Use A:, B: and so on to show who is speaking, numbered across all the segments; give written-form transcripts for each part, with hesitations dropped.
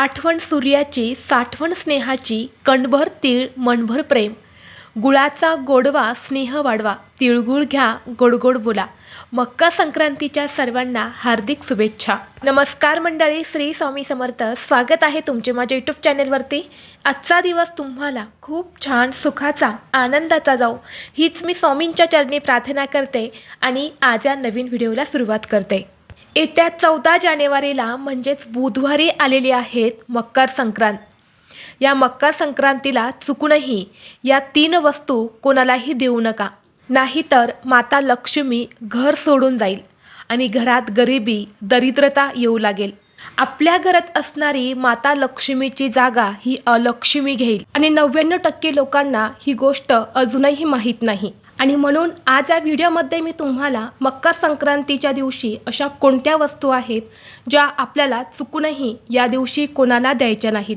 A: आठवण सूर्याची, साठवण स्नेहाची, कणभर तीळ मनभर प्रेम. गुळाचा गोडवा स्नेह वाढवा, तिळगुळ घ्या गोड बोला. मकर संक्रांतीच्या सर्वांना हार्दिक शुभेच्छा. नमस्कार मंडळी, श्री स्वामी समर्थ. स्वागत आहे तुमचे माझ्या यूट्यूब चॅनेलवरती. आजचा दिवस तुम्हाला खूप छान सुखाचा, आनंदाचा जाऊ, हीच मी स्वामींच्या चरणी प्रार्थना करते आणि आज या नवीन व्हिडिओला सुरुवात करते. येत्या 14 जानेवारीला म्हणजेच बुधवारी आलेली आहेत मकर संक्रांत. या मकर संक्रांतीला चुकूनही या 3 वस्तू कोणालाही देऊ नका, नाहीतर माता लक्ष्मी घर सोडून जाईल आणि घरात गरिबी, दरिद्रता येऊ लागेल. आपल्या घरात असणारी माता लक्ष्मीची जागा ही अलक्ष्मी घेईल आणि 99% लोकांना ही गोष्ट अजूनही माहीत नाही. आणि म्हणून आज या व्हिडिओमध्ये मी तुम्हाला मकर संक्रांतीच्या दिवशी अशा कोणत्या वस्तू आहेत ज्या आपल्याला चुकूनही या दिवशी कोणाला द्यायच्या नाहीत.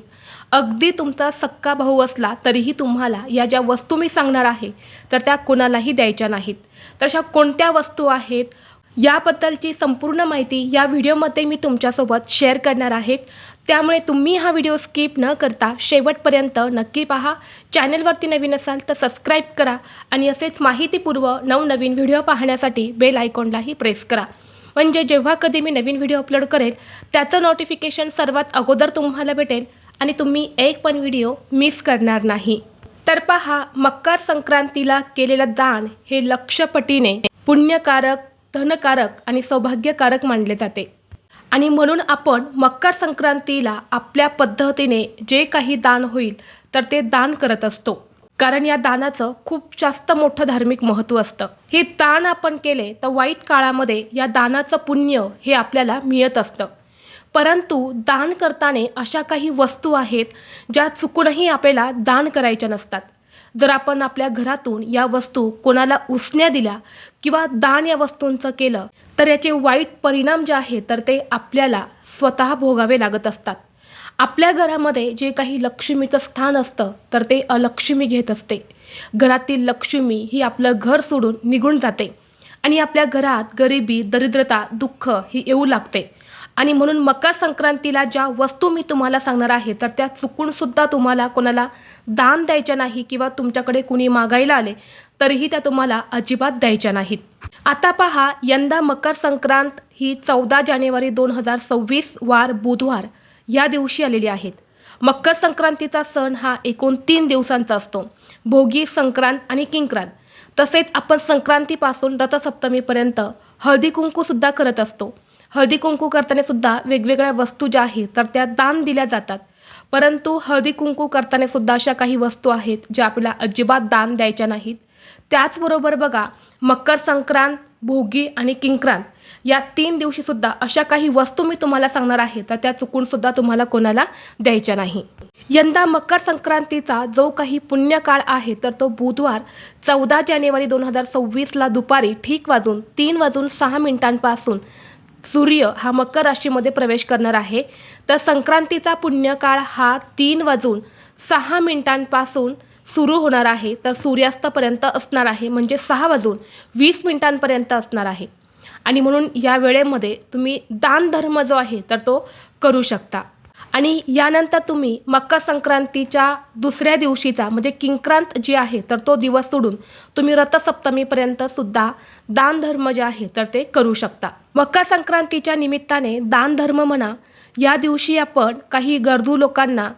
A: अगदी तुमचा सक्का भाऊ असला तरीही तुम्हाला या ज्या वस्तू मी सांगणार आहे तर त्या कोणालाही द्यायच्या नाहीत. तर अशा कोणत्या वस्तू आहेत याबद्दलची संपूर्ण माहिती या व्हिडिओमध्ये मी तुमच्यासोबत शेअर करणार आहे. त्यामुळे तुम्ही हा व्हिडिओ स्किप न करता शेवटपर्यंत नक्की पहा. चॅनलवरती नवीन असाल तर सबस्क्राईब करा आणि असेच माहितीपूर्व नवनवीन व्हिडिओ पाहण्यासाठी बेल आयकॉनलाही प्रेस करा, म्हणजे जेव्हा कधी मी नवीन व्हिडिओ अपलोड करेल त्याचं नोटिफिकेशन सर्वात अगोदर तुम्हाला भेटेल आणि तुम्ही एक पण व्हिडिओ मिस करणार नाही. तर पहा, मकर संक्रांतीला केलेलं दान हे लक्षपटीने पुण्यकारक, धनकारक आणि सौभाग्यकारक मानले जाते. आणि म्हणून आपण मकर संक्रांतीला आपल्या पद्धतीने जे काही दान होईल तर ते दान करत असतो, कारण या दानाचं खूप जास्त मोठं धार्मिक महत्त्व असतं. हे दान आपण केले तर वाईट काळामध्ये या दानाचं पुण्य हे आपल्याला मिळत असतं. परंतु दान करताना अशा काही वस्तू आहेत ज्या चुकूनही आपल्याला दान करायच्या नसतात. जर आपण आपल्या घरातून या वस्तू कोणाला उसण्या दिल्या किंवा दान या वस्तूंचं केलं तर याचे वाईट परिणाम जे आहेत तर ते आपल्याला स्वतः भोगावे लागत असतात. आपल्या घरामध्ये जे काही लक्ष्मीचं स्थान असतं तर ते अलक्ष्मी घेत असते. घरातील लक्ष्मी ही आपलं घर सोडून निघून जाते आणि आपल्या घरात गरिबी, दरिद्रता, दुःख ही येऊ लागते. आणि म्हणून मकर संक्रांतीला ज्या वस्तू मी तुम्हाला सांगणार आहे तर त्या चुकूनसुद्धा तुम्हाला कोणाला दान द्यायच्या नाही किंवा तुमच्याकडे कुणी मागायला आले तरीही त्या तुम्हाला अजिबात द्यायच्या नाहीत. आता पहा, यंदा मकर संक्रांत ही 14 जानेवारी 2026 वार बुधवार या दिवशी आलेली आहेत. मकर संक्रांतीचा सण हा एकूण 3 दिवसांचा असतो, भोगी, संक्रांत आणि किंक्रांत. तसेच आपण संक्रांतीपासून रथसप्तमीपर्यंत हळदी कुंकूसुद्धा करत असतो. हळदी कुंकू करताना सुद्धा वेगवेगळ्या वस्तू ज्या आहेत तर त्या दान दिल्या जातात. परंतु हळदी कुंकू करताना सुद्धा अशा काही वस्तू आहेत ज्या आपल्याला अजिबात दान द्यायच्या नाहीत. त्याचबरोबर बघा, मकर संक्रांत, भोगी आणि किंक्रांत या 3 दिवशीसुद्धा अशा काही वस्तू मी तुम्हाला सांगणार आहे तर त्या चुकूनसुद्धा तुम्हाला कोणाला द्यायच्या नाही. यंदा मकर संक्रांतीचा जो काही पुण्यकाळ आहे तर तो बुधवार 14 जानेवारी 2026ला दुपारी ठीक 3:06 सूर्य हा मकर राशीमध्ये प्रवेश करणार आहे. तर संक्रांतीचा पुण्यकाळ हा 3:06 सुरू होणार आहे तर सूर्यास्तापर्यंत असणार आहे, म्हणजे 6:20 असणार आहे. आणि म्हणून या वेळेमध्ये तुम्ही दानधर्म जो आहे तर तो करू शकता. आणि यानंतर तुम्ही मकर संक्रांतीच्या दुसऱ्या दिवशीचा म्हणजे किंक्रांत जी आहे तर तो दिवस सोडून तुम्ही रथसप्तमीपर्यंत सुद्धा दानधर्म जे आहे तर ते करू शकता. मकर संक्रांतीच्या निमित्ताने दानधर्म म्हणा, या दिवशी आपण काही गरजू लोकांना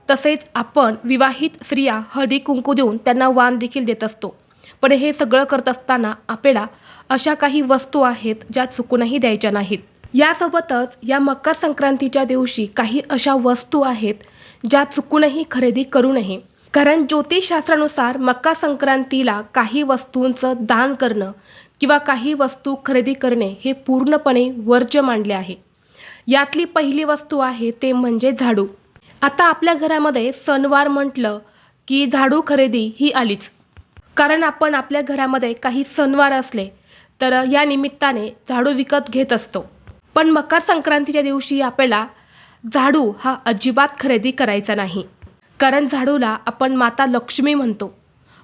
A: तसेच आपण विवाहित स्त्रिया हळदी कुंकू देऊन त्यांना वाण देखील देत असतो. पण हे सगळं करत असताना आपल्याला अशा काही वस्तू आहेत ज्या चुकूनही द्यायच्या नाहीत. यासोबतच या मकर संक्रांतीच्या दिवशी काही अशा वस्तू आहेत ज्या चुकूनही खरेदी करू नये, कारण ज्योतिषशास्त्रानुसार मकर संक्रांतीला काही वस्तूंचं दान करणं किंवा काही वस्तू खरेदी करणे हे पूर्णपणे वर्ज्य मानले आहे. यातली पहिली वस्तू आहे ते म्हणजे झाडू. आता आपल्या घरामध्ये सणवार म्हटलं की झाडू खरेदी ही आलीच, कारण आपण आपल्या घरामध्ये काही सणवार असले तर या निमित्ताने झाडू विकत घेत असतो. पण मकर संक्रांतीच्या दिवशी आपल्याला झाडू हा अजिबात खरेदी करायचा नाही, कारण झाडूला आपण माता लक्ष्मी म्हणतो.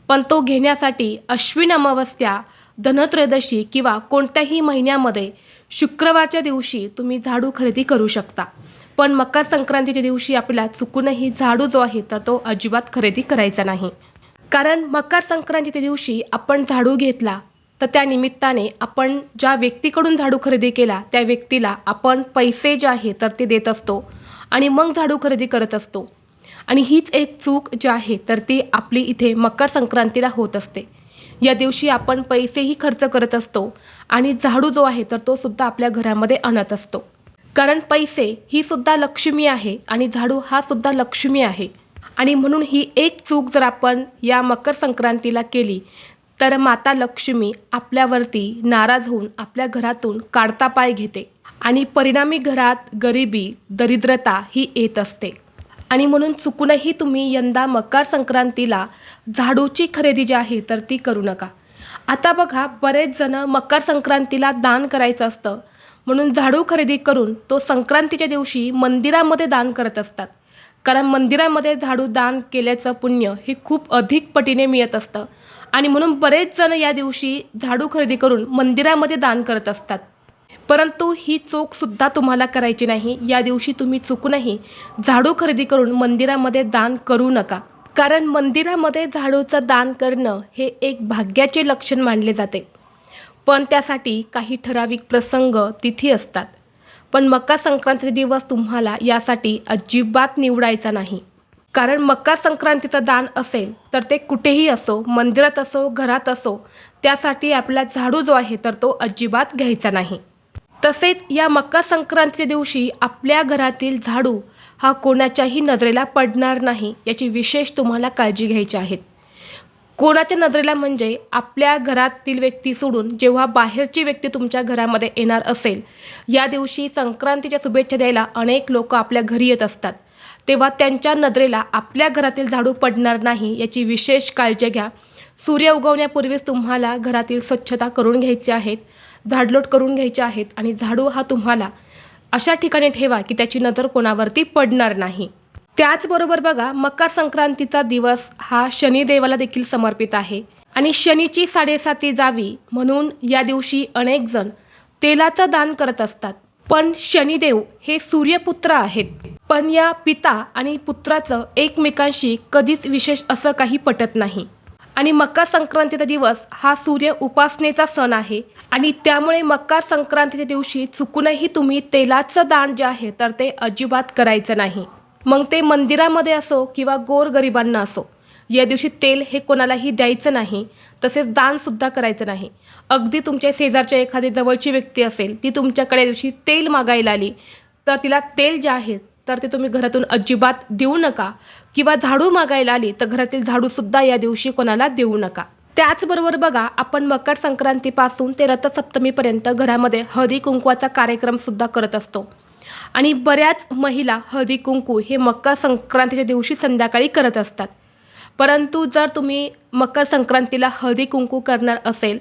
A: पण तो घेण्यासाठी अश्विन अमावस्या, धनत्रयोदशी किंवा कोणत्याही महिन्यामध्ये शुक्रवारच्या दिवशी तुम्ही झाडू खरेदी करू शकता. पण मकर संक्रांतीच्या दिवशी आपल्याला चुकूनही झाडू जो आहे तर तो अजिबात खरेदी करायचा नाही. कारण मकर संक्रांतीच्या दिवशी आपण झाडू घेतला तर त्या निमित्ताने आपण ज्या व्यक्तीकडून झाडू खरेदी केला त्या व्यक्तीला आपण पैसे जे आहे तर ते देत असतो आणि मग झाडू खरेदी करत असतो. आणि हीच एक चूक जी आहे तर ती आपली इथे मकर संक्रांतीला होत असते. या दिवशी आपण पैसेही खर्च करत असतो आणि झाडू जो आहे तर तो सुद्धा आपल्या घरामध्ये आणत असतो. कारण पैसे ही सुद्धा लक्ष्मी आहे आणि झाडू हा सुद्धा लक्ष्मी आहे. आणि म्हणून ही एक चूक जर आपण या मकर संक्रांतीला केली तर माता लक्ष्मी आपल्यावरती नाराज होऊन आपल्या घरातून काढता पाय घेते आणि परिणामी घरात गरिबी, दरिद्रता ही येत असते. आणि म्हणून चुकूनही तुम्ही यंदा मकर संक्रांतीला झाडूची खरेदी जी आहे तर ती करू नका. आता बघा, बरेच जण मकर संक्रांतीला दान करायचं असतं म्हणून झाडू खरेदी करून तो संक्रांतीच्या दिवशी मंदिरामध्ये दान करत असतात. कारण मंदिरामध्ये झाडू दान केल्याचं पुण्य हे खूप अधिक पटीने मिळत असतं आणि म्हणून बरेच जण या दिवशी झाडू खरेदी करून मंदिरामध्ये दान करत असतात. परंतु ही चूकसुद्धा तुम्हाला करायची नाही. या दिवशी तुम्ही चुकूनही झाडू खरेदी करून मंदिरामध्ये दान करू नका. कारण मंदिरामध्ये झाडूचं दान करणं हे एक भाग्याचे लक्षण मानले जाते. पण त्यासाठी काही ठराविक प्रसंग, तिथी असतात. पण मकर संक्रांतीचा दिवस तुम्हाला यासाठी अजिबात निवडायचा नाही. कारण मकर संक्रांतीचं दान असेल तर ते कुठेही असो, मंदिरात असो, घरात असो, त्यासाठी आपला झाडू जो आहे तर तो अजिबात घ्यायचा नाही. तसेच या मकर संक्रांतीच्या दिवशी आपल्या घरातील झाडू हा कोणाच्याही नजरेला पडणार नाही याची विशेष तुम्हाला काळजी घ्यायची आहे. कोणाच्या नजरेला म्हणजे आपल्या घरातील व्यक्ती सोडून जेव्हा बाहेरची व्यक्ती तुमच्या घरामध्ये येणार असेल, या दिवशी संक्रांतीच्या शुभेच्छा द्यायला अनेक लोक आपल्या घरी येत असतात, तेव्हा त्यांच्या नजरेला आपल्या घरातील झाडू पडणार नाही याची विशेष काळजी घ्या. सूर्य उगवण्यापूर्वीच तुम्हाला घरातील स्वच्छता करून घ्यायची आहेत, झाडलोट करून घ्यायचे आहेत आणि झाडू हा तुम्हाला अशा ठिकाणी ठेवा की त्याची नजर कोणावरती पडणार नाही. त्याचबरोबर बघा, मकर संक्रांतीचा दिवस हा शनिदेवाला देखील समर्पित आहे आणि शनीची साडेसाती जावी म्हणून या दिवशी अनेक जण तेलाचं दान करत असतात. पण शनिदेव हे सूर्यपुत्र आहेत, पण या पिता आणि पुत्राचं एकमेकांशी कधीच विशेष असं काही पटत नाही. आणि मकर संक्रांतीचा दिवस हा सूर्य उपासनेचा सण आहे आणि त्यामुळे मकर संक्रांतीच्या दिवशी चुकूनही तुम्ही तेलाचं दान जे आहे तर ते अजिबात करायचं नाही. मग ते मंदिरामध्ये असो किंवा गोरगरिबांना असो, या दिवशी तेल हे कोणालाही द्यायचं नाही. तसेच दानसुद्धा करायचं नाही. अगदी तुमच्या शेजारच्या एखादी जवळची व्यक्ती असेल, ती तुमच्याकडे दिवशी तेल मागायला आली तर तिला तेल जे आहे तर ते तुम्ही घरातून अजिबात देऊ नका. किंवा झाडू मागायला आली तर घरातील झाडूसुद्धा या दिवशी कोणाला देऊ नका. त्याचबरोबर बघा, आपण मकर संक्रांतीपासून ते रथसप्तमीपर्यंत घरामध्ये हळदी कुंकवाचा कार्यक्रमसुद्धा करत असतो आणि बऱ्याच महिला हळदी कुंकू हे मकर संक्रांतीच्या दिवशी संध्याकाळी करत असतात. परंतु जर तुम्ही मकर संक्रांतीला हळदी कुंकू करणार असेल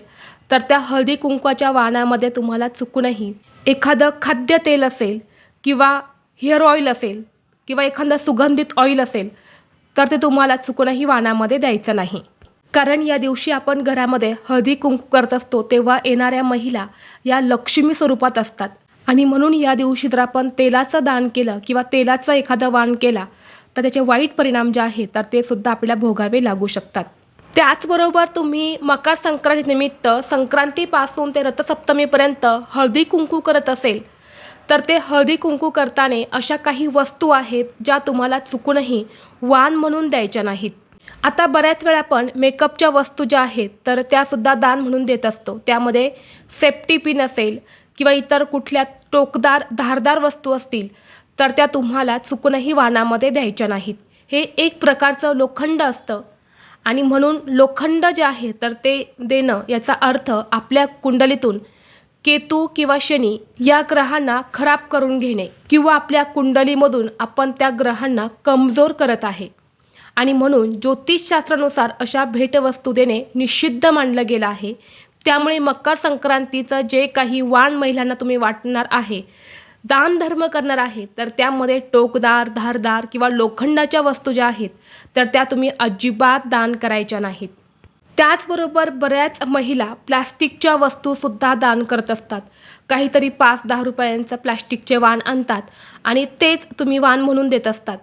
A: तर त्या हळदी कुंकवाच्या वाणामध्ये तुम्हाला चुकूनही एखादं खाद्यतेल असेल किंवा हेअर ऑइल असेल किंवा एखादं सुगंधित ऑइल असेल तर ते तुम्हाला चुकूनही वाणामध्ये द्यायचं नाही. कारण या दिवशी आपण घरामध्ये हळदी कुंकू करत असतो तेव्हा येणाऱ्या महिला या लक्ष्मी स्वरूपात असतात आणि म्हणून या दिवशी जर आपण तेलाचं दान केलं किंवा तेलाचं एखादं वाण केला तर त्याचे वाईट परिणाम जे आहेत तर ते सुद्धा आपल्याला भोगावे लागू शकतात. त्याचबरोबर तुम्ही मकर संक्रांतीनिमित्त संक्रांतीपासून ते रथसप्तमीपर्यंत हळदी कुंकू करत असेल तर ते हळदी कुंकू करताना अशा काही वस्तू आहेत ज्या तुम्हाला चुकूनही वाण म्हणून द्यायच्या नाहीत. आता बऱ्याच वेळा आपण मेकअपच्या वस्तू ज्या आहेत तर त्यासुद्धा दान म्हणून देत असतो. त्यामध्ये सेफ्टी पिन असेल किंवा इतर कुठल्या टोकदार धारदार वस्तू असतील तर त्या तुम्हाला चुकूनही वाणामध्ये द्यायच्या नाहीत. हे एक प्रकारचं लोखंड असतं आणि म्हणून लोखंड जे आहे तर ते देणं याचा अर्थ आपल्या कुंडलीतून केतू किंवा शनी या ग्रहांना खराब करून घेणे किंवा आपल्या कुंडलीमधून आपण त्या ग्रहांना कमजोर करत आहे. आणि म्हणून ज्योतिषशास्त्रानुसार अशा भेटवस्तू देणे निषिद्ध मानलं गेलं आहे. त्यामुळे मकर संक्रांतीचं जे काही वाण महिलांना तुम्ही वाटणार आहे, दानधर्म करणार आहे तर त्यामध्ये टोकदार, धारदार किंवा लोखंडाच्या वस्तू ज्या आहेत तर त्या तुम्ही अजिबात दान करायच्या नाहीत. त्याचबरोबर बऱ्याच महिला प्लास्टिकच्या वस्तूसुद्धा दान करत असतात. काहीतरी 5-10 रुपयांचं प्लास्टिकचे वाण आणतात आणि तेच तुम्ही वाण म्हणून देत असतात.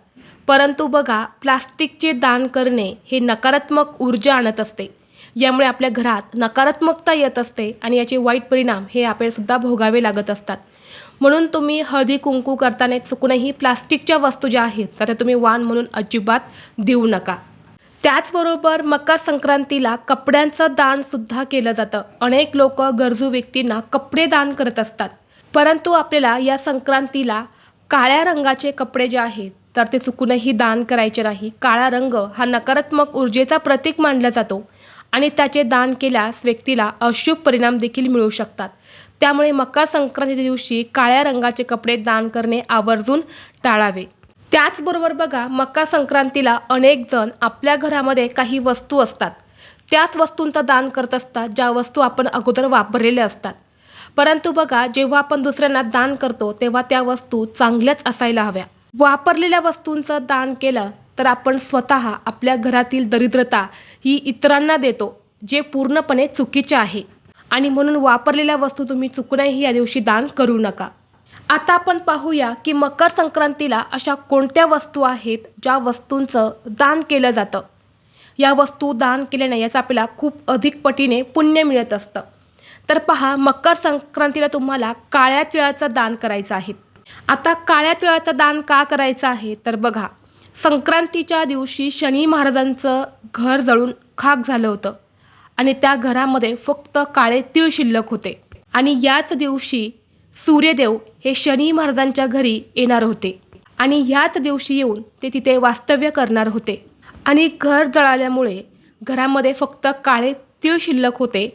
A: परंतु बघा, प्लास्टिकचे दान करणे हे नकारात्मक ऊर्जा आणत असते. यामुळे आपल्या घरात नकारात्मकता येत असते आणि याचे वाईट परिणाम हे आपल्यालासुद्धा भोगावे लागत असतात. म्हणून तुम्ही हळदी कुंकू करताना चुकूनही प्लास्टिकच्या वस्तू ज्या आहेत तर त्या तुम्ही वाण म्हणून अजिबात देऊ नका. त्याचबरोबर मकर संक्रांतीला कपड्यांचं दानसुद्धा केलं जातं. अनेक लोक गरजू व्यक्तींना कपडे दान करत असतात. परंतु आपल्याला या संक्रांतीला काळ्या रंगाचे कपडे जे आहेत तर ते चुकूनही दान करायचे नाही. काळा रंग हा नकारात्मक ऊर्जेचा प्रतीक मानला जातो आणि त्याचे दान केल्यास व्यक्तीला अशुभ परिणाम देखील मिळू शकतात. त्यामुळे मकर संक्रांतीच्या दिवशी काळ्या रंगाचे कपडे दान करणे आवर्जून टाळावे. त्याचबरोबर बघा, मकर संक्रांतीला अनेक जण आपल्या घरामध्ये काही वस्तू असतात त्याच वस्तूंचं दान करत असतात ज्या वस्तू आपण अगोदर वापरलेल्या असतात. परंतु बघा, जेव्हा आपण दुसऱ्यांना दान करतो तेव्हा त्या वस्तू चांगल्याच असायला हव्या. वापरलेल्या वस्तूंचं दान केलं तर आपण स्वतः आपल्या घरातील दरिद्रता ही इतरांना देतो, जे पूर्णपणे चुकीचे आहे. आणि म्हणून वापरलेल्या वस्तू तुम्ही चुकूनही या दिवशी दान करू नका. आता आपण पाहूया की मकर संक्रांतीला अशा कोणत्या वस्तू आहेत ज्या वस्तूंचं दान केलं जातं. या वस्तू दान केल्याने याचा आपल्याला खूप अधिक पटीने पुण्य मिळत असतं. तर पहा, मकर संक्रांतीला तुम्हाला काळ्या तिळाचं दान करायचं आहे. आता काळ्या तिळाचं दान का करायचं आहे तर बघा, संक्रांतीच्या दिवशी शनी महाराजांचं घर जळून खाक झालं होतं आणि त्या घरामध्ये फक्त काळे तीळ शिल्लक होते. आणि याच दिवशी सूर्यदेव हे शनी महाराजांच्या घरी येणार होते आणि ह्याच दिवशी येऊन ते तिथे वास्तव्य करणार होते. आणि घर जळाल्यामुळे घरामध्ये फक्त काळे तीळ शिल्लक होते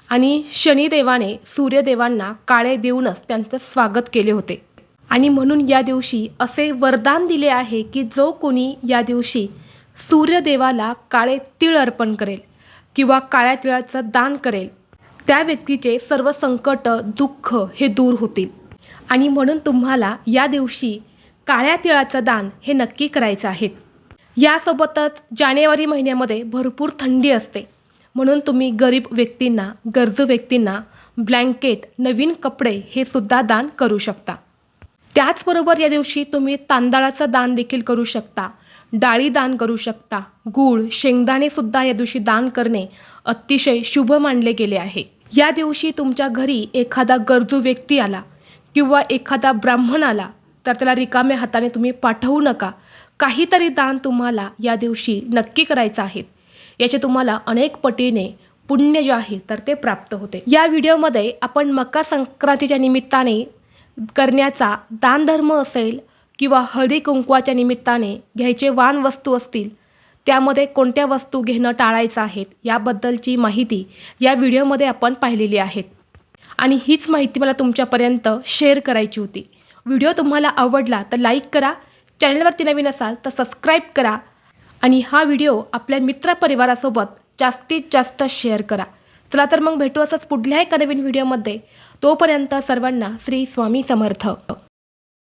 A: आणि शनिदेवाने सूर्यदेवांना काळे देऊनच त्यांचं स्वागत केले होते. आणि म्हणून या दिवशी असे वरदान दिले आहे की जो कोणी या दिवशी सूर्यदेवाला काळे तीळ अर्पण करेल किंवा काळ्या तिळाचं दान करेल त्या व्यक्तीचे सर्व संकट, दुःख हे दूर होतील. आणि म्हणून तुम्हाला या दिवशी काळ्या तिळाचं दान हे नक्की करायचं आहे. यासोबतच जानेवारी महिन्यामध्ये भरपूर थंडी असते, म्हणून तुम्ही गरीब व्यक्तींना, गरजू व्यक्तींना ब्लँकेट, नवीन कपडे हे सुद्धा दान करू शकता. त्याचबरोबर या दिवशी तुम्ही तांदळाचं दान देखील करू शकता, डाळी दान करू शकता, गूळ, शेंगदाणेसुद्धा या दिवशी दान करणे अतिशय शुभ मानले गेले आहे. या दिवशी तुमच्या घरी एखादा गरजू व्यक्ती आला किंवा एखादा ब्राह्मण आला तर त्याला रिकाम्या हाताने तुम्ही पाठवू नका. काहीतरी दान तुम्हाला या दिवशी नक्की करायचं आहे. याचे तुम्हाला अनेक पटीने पुण्य जे आहे तर ते प्राप्त होते. या व्हिडिओमध्ये आपण मकर संक्रांतीच्या निमित्ताने करण्याचा दानधर्म असेल किंवा हळदी कुंकवाच्या निमित्ताने घ्यायचे वाण वस्तू असतील त्यामध्ये कोणत्या वस्तू घेणं टाळायचं आहेत याबद्दलची माहिती या व्हिडिओमध्ये आपण पाहिलेली आहे. आणि हीच माहिती मला तुमच्यापर्यंत शेअर करायची होती. व्हिडिओ तुम्हाला आवडला तर लाईक करा, चॅनलवरती नवीन असाल तर सबस्क्राईब करा आणि हा व्हिडिओ आपल्या मित्रपरिवारासोबत जास्तीत जास्त शेअर करा. चला तर मग भेटू असंच पुढल्या एका नवीन व्हिडिओमध्ये. तोपर्यंत सर्वांना श्री स्वामी समर्थ.